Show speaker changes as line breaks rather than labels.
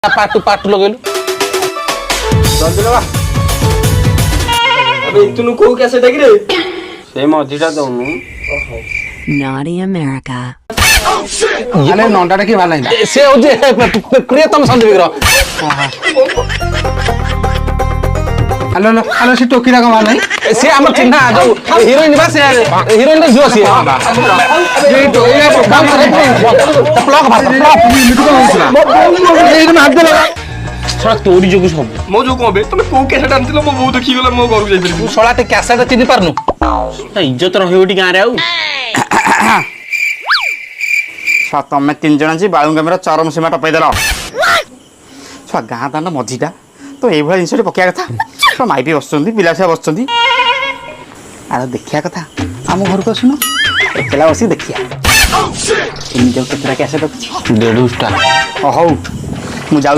Part लगेलु
जल्दी लगा अबे तूनु को कैसे देख रे
से मझीटा दउनु
Naughty America.
अरे नंडाटा की वाला है
से हो जे प्रियतम संदीप विग्रह
हेलो हेलो से टोकीरा का वाला है
से हमर चिन्हा जो हीरोइन बा से हीरोइन जो से
ये तो ये
काम करे प्लग भात प्लग
मिटू का होसला ये में हाथ दे लगा
छड़ा तोरी जो कुछ सब
मो जो कहबे तुम को कैसे डांतिलो मो बहुत देखि गेला मो घर जाई
तू सोला ते कैसेट चिनि पारनु
इज्जत रहे टी गाँव आउ
तमें तीन जन जी बालुंगा मेरा चरम सीमा टपाई देल छुआ गाँ दान मझीटा तो ये जिन पकड़ा कथा माइपी बस पिलाछुआ बस आर देखा कथा आम घर को आसुन एकला बस देखिया केतटा कैसे
डेढ़
हौ मुझे